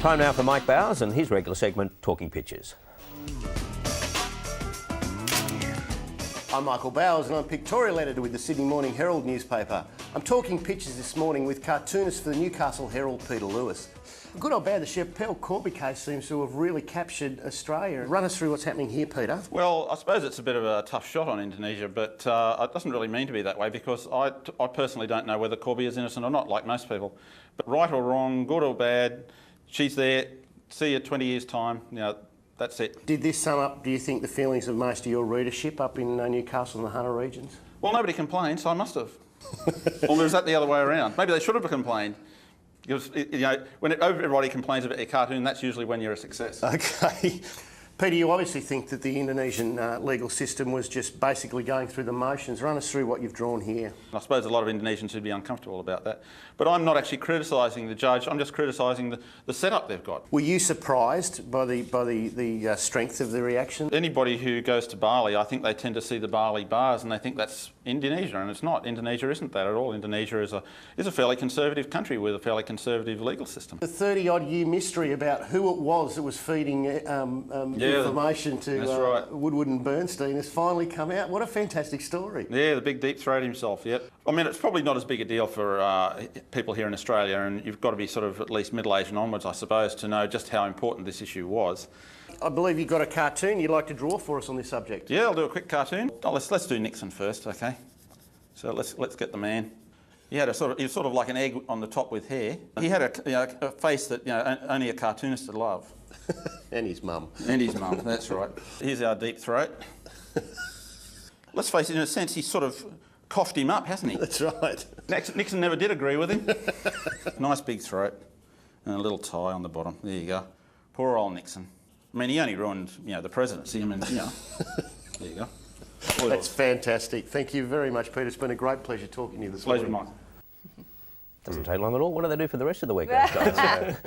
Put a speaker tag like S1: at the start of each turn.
S1: Time now for Mike Bowers and his regular segment, Talking Pictures.
S2: I'm Michael Bowers and I'm pictorial editor with the Sydney Morning Herald newspaper. I'm talking pictures this morning with cartoonist for the Newcastle Herald, Peter Lewis. Good or bad, the Chappelle Corby case seems to have really captured Australia. Run us through what's happening here, Peter.
S3: Well, I suppose it's a bit of a tough shot on Indonesia, but it doesn't really mean to be that way because I personally don't know whether Corby is innocent or not, like most people. But right or wrong, good or bad, she's there. See you 20 years' time. You know, that's it.
S2: Did this sum up, do you think, the feelings of most of your readership up in Newcastle and the Hunter regions?
S3: Well, nobody complained, so I must have. Or is that the other way around? Maybe they should have complained. Because, you know, when everybody complains about your cartoon, that's usually when you're a success.
S2: Okay. Peter, you obviously think that the Indonesian legal system was just basically going through the motions. Run us through what you've drawn here.
S3: I suppose a lot of Indonesians would be uncomfortable about that. But I'm not actually criticising the judge, I'm just criticising the setup they've got.
S2: Were you surprised by the strength of the reaction?
S3: Anybody who goes to Bali, I think they tend to see the Bali bars and they think that's Indonesia, and it's not. Indonesia isn't that at all. Indonesia is a fairly conservative country with a fairly conservative legal system.
S2: The 30-odd year mystery about who it was that was feeding information to Woodward and Bernstein has finally come out. What a fantastic story.
S3: Yeah, the big deep throat himself, yep. I mean, it's probably not as big a deal for people here in Australia, and you've got to be sort of at least middle-aged and onwards, I suppose, to know just how important this issue was.
S2: I believe you've got a cartoon you'd like to draw for us on this subject.
S3: Yeah, I'll do a quick cartoon. Oh, let's do Nixon first, okay? So let's get the man. He was sort of like an egg on the top with hair. He had a face that only a cartoonist would love.
S2: And his mum.
S3: And his mum, that's right. Here's our deep throat. Let's face it, in a sense, he's sort of coughed him up, hasn't he?
S2: That's right.
S3: Nixon never did agree with him. Nice big throat and a little tie on the bottom. There you go. Poor old Nixon. I mean, he only ruined, the presidency. I mean, there you go.
S2: That's fantastic. Thank you very much, Peter. It's been a great pleasure talking to you this morning.
S3: Pleasure, Mike.
S1: Doesn't take long at all. What do they do for the rest of the week, those guys?